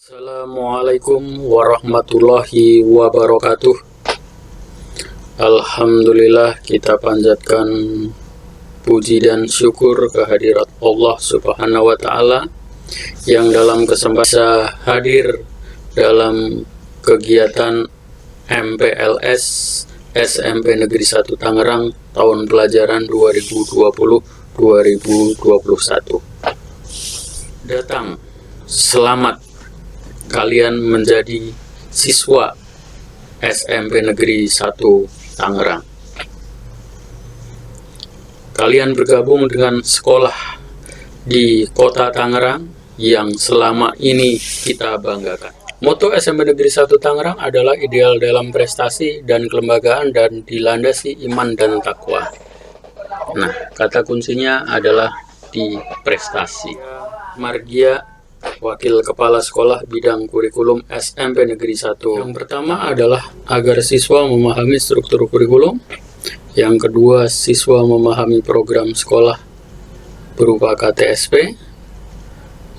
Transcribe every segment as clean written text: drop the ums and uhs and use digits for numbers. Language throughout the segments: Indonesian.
Assalamualaikum warahmatullahi wabarakatuh. Alhamdulillah, kita panjatkan puji dan syukur kehadirat Allah Subhanahu wa Ta'ala yang dalam kesempatan bisa hadir dalam kegiatan MPLS SMP Negeri 1 Tangerang tahun pelajaran 2020-2021. Datang, selamat kalian menjadi siswa SMP Negeri 1 Tangerang. Kalian bergabung dengan sekolah di kota Tangerang yang selama ini kita banggakan. Moto SMP Negeri 1 Tangerang adalah ideal dalam prestasi dan kelembagaan dan dilandasi iman dan takwa. Nah, kata kuncinya adalah di prestasi. Margia, Wakil Kepala Sekolah Bidang Kurikulum SMP Negeri 1. Yang pertama adalah agar siswa memahami struktur kurikulum. Yang kedua, siswa memahami program sekolah berupa KTSP.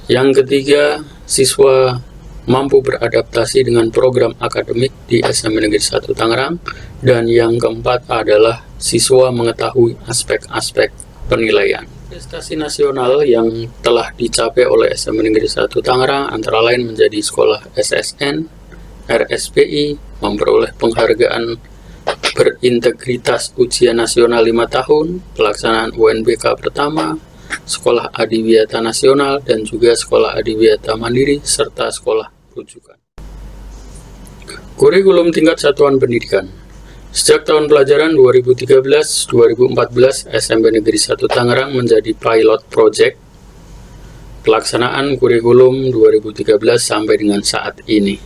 Yang ketiga, siswa mampu beradaptasi dengan program akademik di SMP Negeri 1 Tangerang. Dan yang keempat adalah siswa mengetahui aspek-aspek penilaian. Prestasi nasional yang telah dicapai oleh SMP Negeri 1 Tangerang antara lain menjadi sekolah SSN, RSPI, memperoleh penghargaan berintegritas ujian nasional 5 tahun, pelaksanaan UNBK pertama, sekolah adiwiyata nasional, dan juga sekolah adiwiyata mandiri, serta sekolah rujukan. Kurikulum tingkat satuan pendidikan. Sejak tahun pelajaran 2013-2014, SMP Negeri 1 Tangerang menjadi pilot project pelaksanaan kurikulum 2013 sampai dengan saat ini.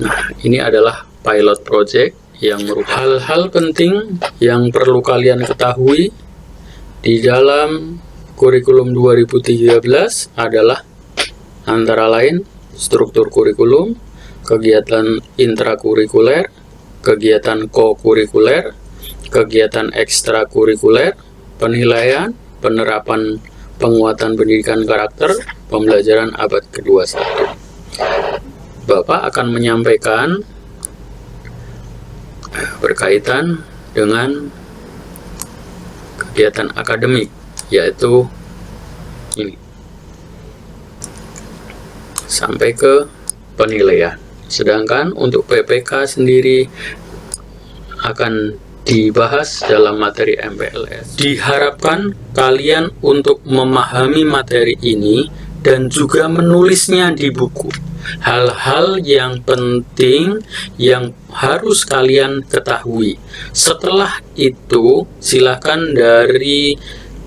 Nah, ini adalah pilot project yang merupakan hal-hal penting yang perlu kalian ketahui di dalam kurikulum 2013 adalah antara lain struktur kurikulum, kegiatan intrakurikuler, kegiatan kokurikuler, kegiatan ekstrakurikuler, penilaian, penerapan penguatan pendidikan karakter, pembelajaran abad ke-21. Bapak akan menyampaikan berkaitan dengan kegiatan akademik, yaitu ini, sampai ke penilaian. Sedangkan untuk PPK sendiri akan dibahas dalam materi MPLS. Diharapkan kalian untuk memahami materi ini dan juga menulisnya di buku. Hal-hal yang penting yang harus kalian ketahui. Setelah itu, silakan dari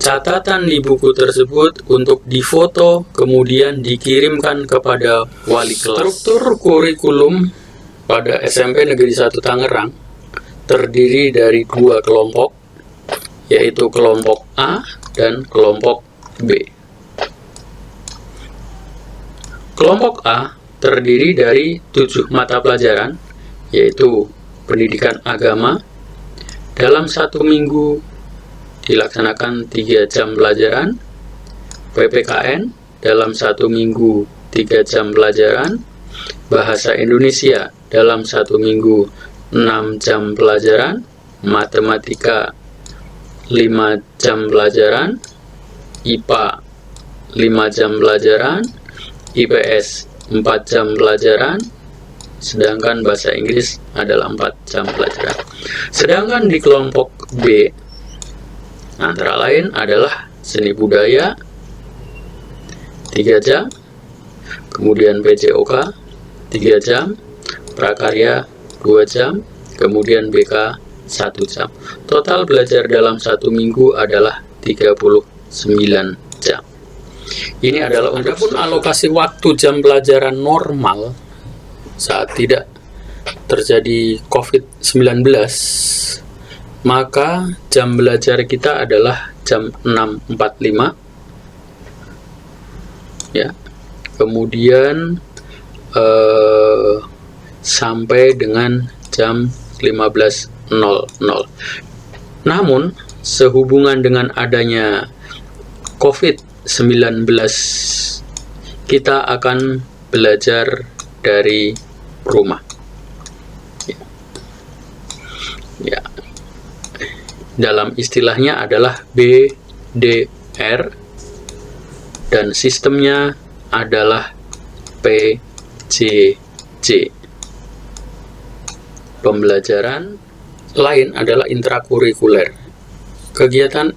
catatan di buku tersebut untuk difoto, kemudian dikirimkan kepada wali kelas. Struktur kurikulum pada SMP Negeri 1 Tangerang terdiri dari 2 kelompok, yaitu kelompok A dan kelompok B. Kelompok A terdiri dari 7 mata pelajaran, yaitu pendidikan agama. Dalam 1 minggu dilaksanakan 3 jam pelajaran, PPKN dalam 1 minggu 3 jam pelajaran, bahasa Indonesia dalam 1 minggu 6 jam pelajaran, matematika 5 jam pelajaran, IPA 5 jam pelajaran, IPS 4 jam pelajaran, sedangkan bahasa Inggris adalah 4 jam pelajaran. Sedangkan di kelompok B antara lain adalah seni budaya 3 jam, kemudian PJOK 3 jam, prakarya 2 jam, kemudian BK 1 jam. Total belajar dalam 1 minggu adalah 39 jam. Ini adalah adapun alokasi waktu jam pelajaran normal saat tidak terjadi COVID-19, maka jam belajar kita adalah jam 6.45 ya. Kemudian sampai dengan jam 15.00. Namun sehubungan dengan adanya COVID-19, kita akan belajar dari rumah. Ya. Dalam istilahnya adalah BDR dan sistemnya adalah PJJ. Pembelajaran lain adalah intrakurikuler. Kegiatan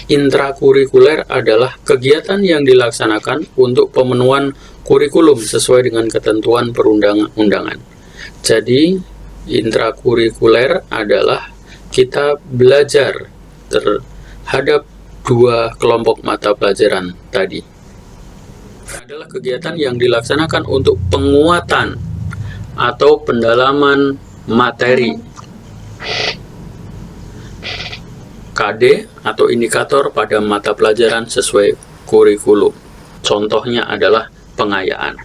intrakurikuler adalah kegiatan yang dilaksanakan untuk pemenuhan kurikulum sesuai dengan ketentuan perundang-undangan. Jadi, intrakurikuler adalah kita belajar terhadap dua kelompok mata pelajaran tadi. Adalah kegiatan yang dilaksanakan untuk penguatan atau pendalaman materi KD atau indikator pada mata pelajaran sesuai kurikulum. Contohnya adalah pengayaan.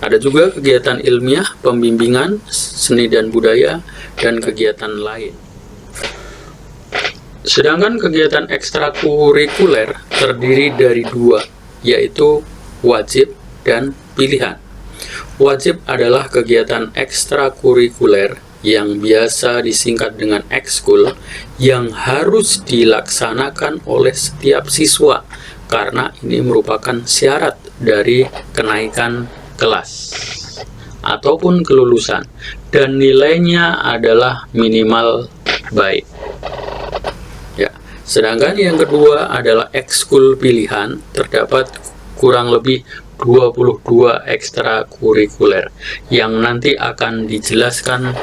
Ada juga kegiatan ilmiah, pembimbingan, seni dan budaya, dan kegiatan lain. Sedangkan kegiatan ekstrakurikuler terdiri dari dua, yaitu wajib dan pilihan. Wajib adalah kegiatan ekstrakurikuler yang biasa disingkat dengan ekskul yang harus dilaksanakan oleh setiap siswa karena ini merupakan syarat dari kenaikan kelas ataupun kelulusan dan nilainya adalah minimal baik. Ya, sedangkan yang kedua adalah ekskul pilihan, terdapat kurang lebih 22 ekstrakurikuler yang nanti akan dijelaskan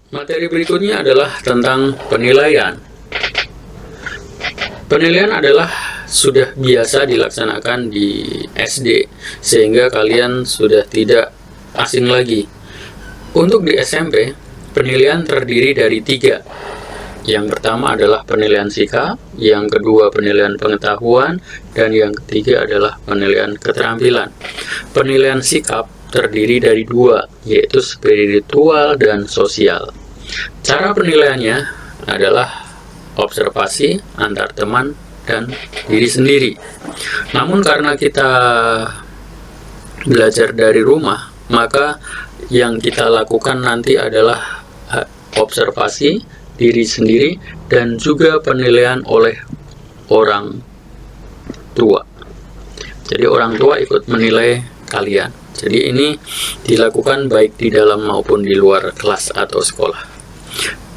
Materi berikutnya adalah tentang penilaian. Penilaian adalah sudah biasa dilaksanakan di SD, sehingga kalian sudah tidak asing lagi. Untuk di SMP, penilaian terdiri dari 3. Yang pertama adalah penilaian sikap, yang kedua penilaian pengetahuan, dan yang ketiga adalah penilaian keterampilan. Penilaian sikap terdiri dari 2, yaitu spiritual dan sosial. Cara penilaiannya adalah observasi antar teman dan diri sendiri. Namun karena kita belajar dari rumah, maka yang kita lakukan nanti adalah observasi diri sendiri dan juga penilaian oleh orang tua. Jadi orang tua ikut menilai kalian. Jadi ini dilakukan baik di dalam maupun di luar kelas atau sekolah.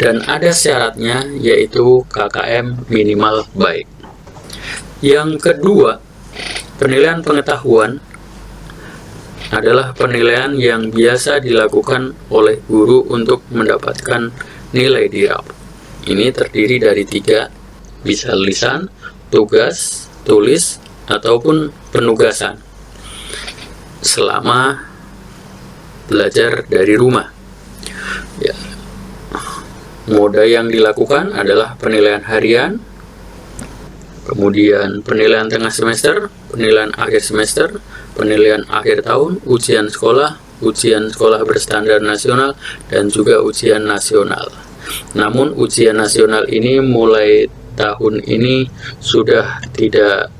Dan ada syaratnya, yaitu KKM minimal baik. Yang kedua, penilaian pengetahuan adalah penilaian yang biasa dilakukan oleh guru untuk mendapatkan nilai di rapor. Ini terdiri dari 3, bisa lisan, tugas, tulis, ataupun penugasan selama belajar dari rumah. Ya. Mode yang dilakukan adalah penilaian harian, kemudian penilaian tengah semester, penilaian akhir semester, penilaian akhir tahun, ujian sekolah berstandar nasional, dan juga ujian nasional. Namun ujian nasional ini mulai tahun ini sudah tidak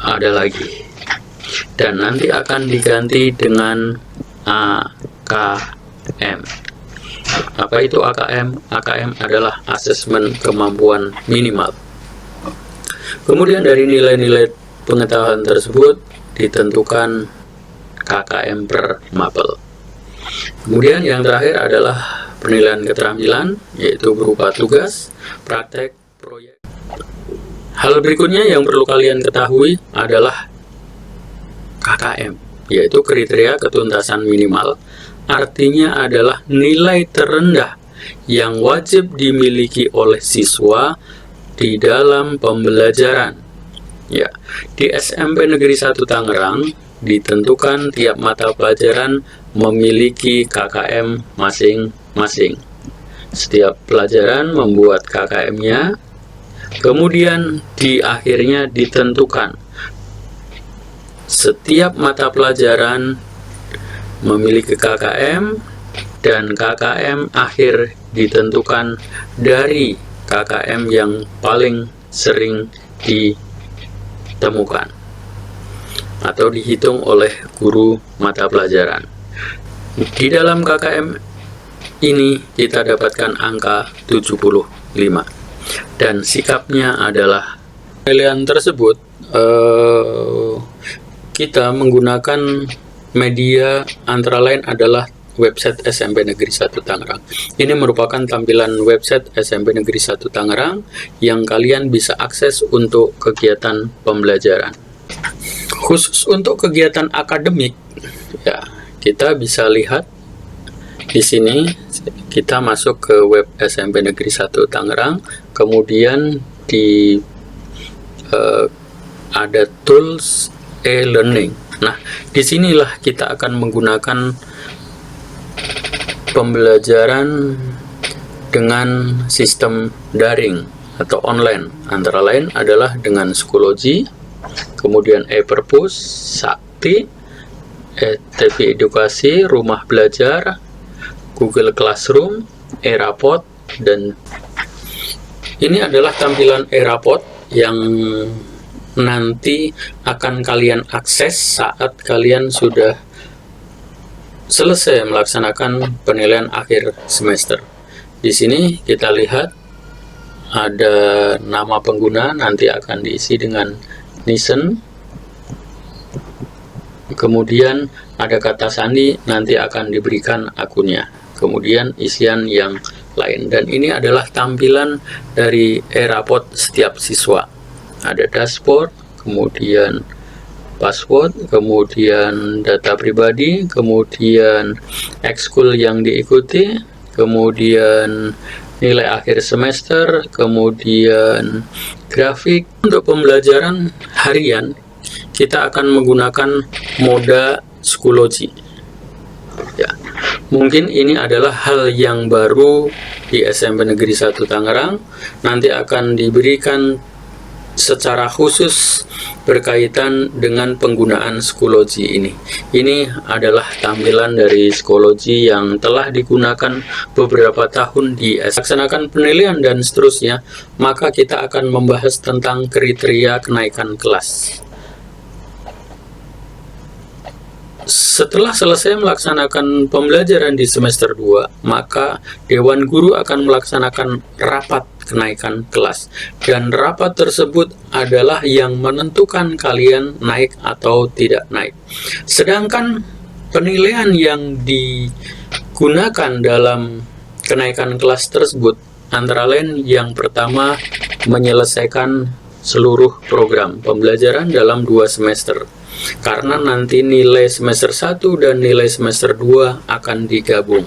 ada lagi, dan nanti akan diganti dengan AKM. Apa itu AKM? AKM adalah asesmen kemampuan minimal. Kemudian dari nilai-nilai pengetahuan tersebut ditentukan KKM per mapel. Kemudian yang terakhir adalah penilaian keterampilan, yaitu berupa tugas, praktek, proyek. Hal berikutnya yang perlu kalian ketahui adalah KKM, yaitu kriteria ketuntasan minimal. Artinya adalah nilai terendah yang wajib dimiliki oleh siswa di dalam pembelajaran. Ya, di SMP Negeri 1 Tangerang ditentukan tiap mata pelajaran memiliki KKM masing-masing. Setiap pelajaran membuat KKM-nya, kemudian di akhirnya ditentukan setiap mata pelajaran memiliki KKM, dan KKM akhir ditentukan dari KKM yang paling sering ditemukan. atau dihitung oleh guru mata pelajaran. Di dalam KKM ini kita dapatkan angka 75 dan sikapnya adalah penilaian tersebut kita menggunakan media antara lain adalah website SMP Negeri 1 Tangerang. Ini merupakan tampilan website SMP Negeri 1 Tangerang yang kalian bisa akses untuk kegiatan pembelajaran. Khusus untuk kegiatan akademik, ya, kita bisa lihat di sini. Kita masuk ke web SMP Negeri 1 Tangerang, kemudian di ada tools e-learning. Nah, disinilah kita akan menggunakan pembelajaran dengan sistem daring atau online. Antara lain adalah dengan Schoology, kemudian e-Perpus, Sakti, TV Edukasi, Rumah Belajar, Google Classroom, e-Rapot, dan ini adalah tampilan e-Rapot yang nanti akan kalian akses saat kalian sudah selesai melaksanakan penilaian akhir semester. Di sini kita lihat ada nama pengguna, nanti akan diisi dengan Nisen. Kemudian ada kata sandi, nanti akan diberikan akunnya. Kemudian isian yang lain. Dan ini adalah tampilan dari e-Rapot setiap siswa. Ada dashboard, kemudian password, kemudian data pribadi, kemudian ekskul yang diikuti, kemudian nilai akhir semester, kemudian grafik. Untuk pembelajaran harian, kita akan menggunakan moda Schoology. Ya, mungkin ini adalah hal yang baru di SMP Negeri 1 Tangerang. Nanti akan diberikan secara khusus berkaitan dengan penggunaan Schoology ini. Ini adalah tampilan dari Schoology yang telah digunakan beberapa tahun di laksanakan penilaian dan seterusnya, maka kita akan membahas tentang kriteria kenaikan kelas. Setelah selesai melaksanakan pembelajaran di semester 2, maka Dewan Guru akan melaksanakan rapat kenaikan kelas. Dan rapat tersebut adalah yang menentukan kalian naik atau tidak naik. Sedangkan penilaian yang digunakan dalam kenaikan kelas tersebut antara lain yang pertama menyelesaikan seluruh program pembelajaran dalam 2 semester. Karena nanti nilai semester 1 dan nilai semester 2 akan digabung.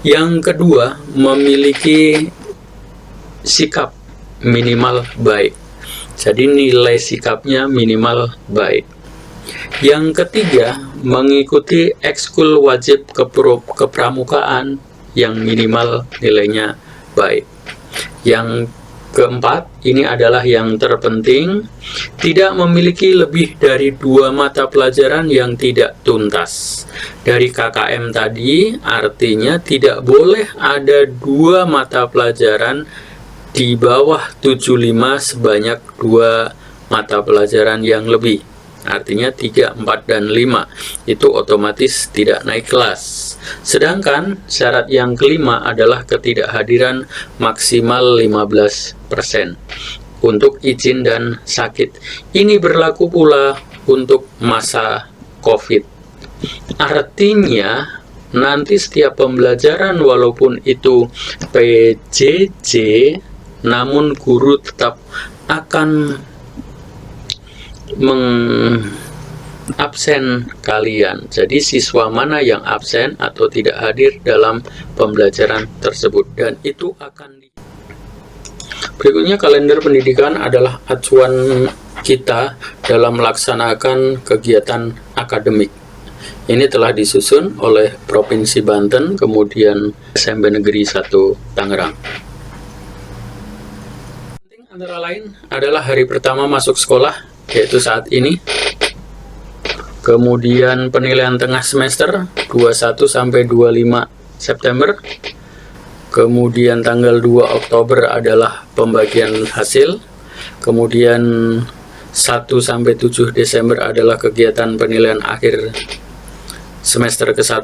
Yang kedua, memiliki sikap minimal baik. Jadi nilai sikapnya minimal baik. Yang ketiga, mengikuti ekskul wajib kepramukaan yang minimal nilainya baik. Yang keempat, ini adalah yang terpenting, tidak memiliki lebih dari 2 mata pelajaran yang tidak tuntas. Dari KKM tadi, artinya tidak boleh ada 2 mata pelajaran di bawah 75 sebanyak 2 mata pelajaran yang lebih. Artinya 3, 4, dan 5 itu otomatis tidak naik kelas. Sedangkan syarat yang kelima adalah ketidakhadiran maksimal 15% untuk izin dan sakit. Ini berlaku pula untuk masa COVID. Artinya nanti setiap pembelajaran walaupun itu PJJ, namun guru tetap akan mengabsen kalian. Jadi siswa mana yang absen atau tidak hadir dalam pembelajaran tersebut, dan itu akan berikutnya kalender pendidikan adalah acuan kita dalam melaksanakan kegiatan akademik. Ini telah disusun oleh Provinsi Banten, kemudian SMP Negeri 1 Tangerang. Antara lain adalah hari pertama masuk sekolah, yaitu saat ini. Kemudian penilaian tengah semester 21 sampai 25 September. Kemudian tanggal 2 Oktober adalah pembagian hasil. Kemudian 1-7 Desember adalah kegiatan penilaian akhir semester ke-1,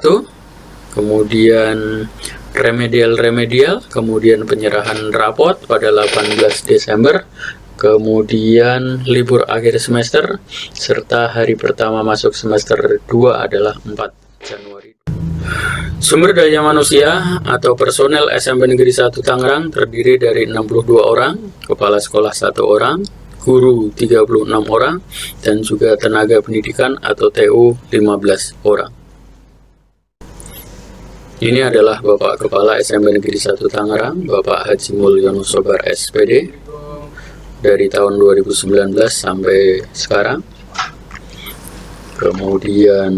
kemudian remedial, kemudian penyerahan rapot pada 18 Desember, kemudian libur akhir semester, serta hari pertama masuk semester 2 adalah 4 Januari. Sumber daya manusia atau personel SMP Negeri 1 Tangerang terdiri dari 62 orang, kepala sekolah 1 orang, guru 36 orang, dan juga tenaga pendidikan atau TU 15 orang. Ini adalah Bapak Kepala SMP Negeri 1 Tangerang, Bapak Haji Mulyono Sobar SPD, dari tahun 2019 sampai sekarang. Kemudian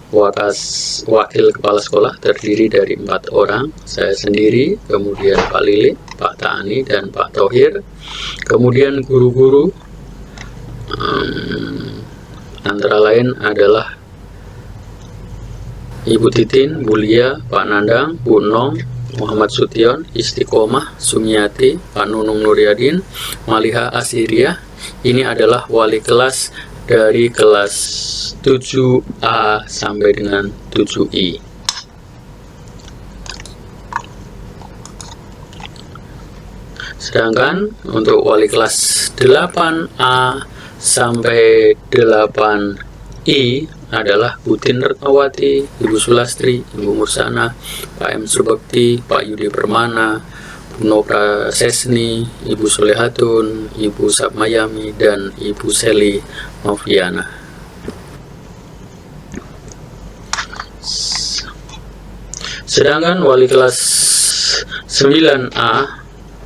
wakil kepala sekolah terdiri dari 4 orang, saya sendiri, kemudian Pak Lili, Pak Tani, dan Pak Tohir. Kemudian guru-guru antara lain adalah Ibu Titin, Bu Lia, Pak Nandang, Bu Nong, Muhammad Sution, Istiqomah, Sumiati, Pak Nunung Nuryadin, Maliha Asiriah. Ini adalah wali kelas dari kelas 7A sampai dengan 7I. Sedangkan untuk wali kelas 8A sampai 8I adalah Bu Tin Retnawati, Ibu Sulastri, Ibu Mursana, Pak M. Subakti, Pak Yudi Permana, Bu Nopra Sesni, Ibu Solehatun, Ibu Sapmayami, dan Ibu Seli Noviana. Sedangkan wali kelas 9A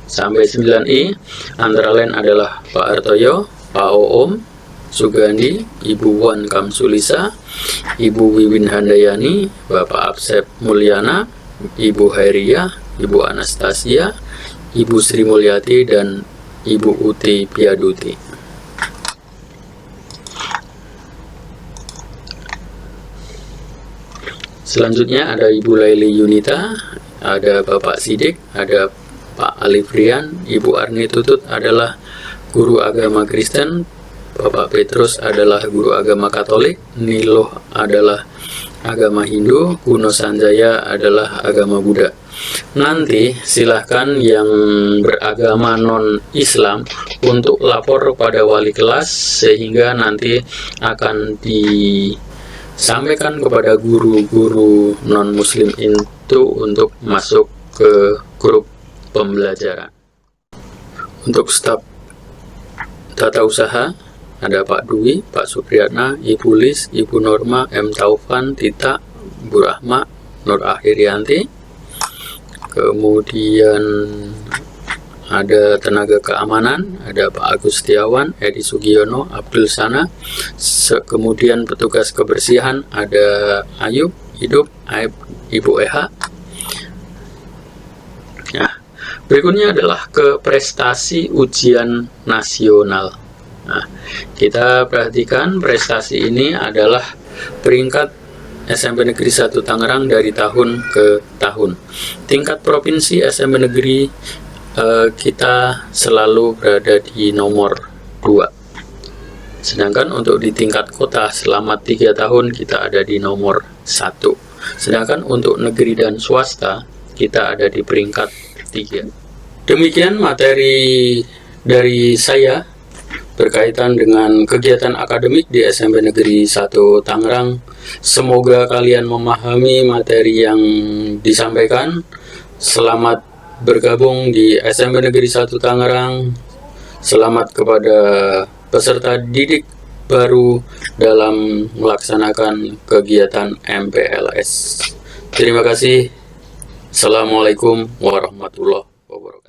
sampai 9I antara lain adalah Pak Artoyo, Pak Oom Sugandi, Ibu Wan Kamsulisa, Ibu Wiwin Handayani, Bapak Absep Mulyana, Ibu Hairiyah, Ibu Anastasia, Ibu Sri Mulyati, dan Ibu Uti Piaduti. Selanjutnya ada Ibu Laili Yunita, ada Bapak Sidik, ada Pak Alifrian, Ibu Arni Tutut adalah guru agama Kristen, Bapak Petrus adalah guru agama Katolik, Niloh adalah agama Hindu, Kuno Sanjaya adalah agama Buddha. Nanti silahkan yang beragama non-Islam untuk lapor kepada wali kelas, sehingga nanti akan disampaikan kepada guru-guru non-Muslim itu untuk masuk ke grup pembelajaran. Untuk staf tata usaha ada Pak Dwi, Pak Supriyatna, Ibu Lis, Ibu Norma, M. Taufan, Tita, Bu Rahma, Nur Akhirianti. Kemudian ada tenaga keamanan, ada Pak Agus Setiawan, Edi Sugiono, Abdul Sana. Kemudian petugas kebersihan ada Ayub, Hidup, Aib, Ibu Eha. Nah, berikutnya adalah ke prestasi ujian nasional. Nah, kita perhatikan prestasi ini adalah peringkat SMP Negeri 1 Tangerang dari tahun ke tahun. Tingkat provinsi SMP Negeri kita selalu berada di nomor 2. Sedangkan untuk di tingkat kota selama 3 tahun kita ada di nomor 1. Sedangkan untuk negeri dan swasta kita ada di peringkat 3. Demikian materi dari saya berkaitan dengan kegiatan akademik di SMP Negeri 1 Tangerang. Semoga kalian memahami materi yang disampaikan. Selamat bergabung di SMP Negeri 1 Tangerang. Selamat kepada peserta didik baru dalam melaksanakan kegiatan MPLS. Terima kasih. Assalamualaikum warahmatullahi wabarakatuh.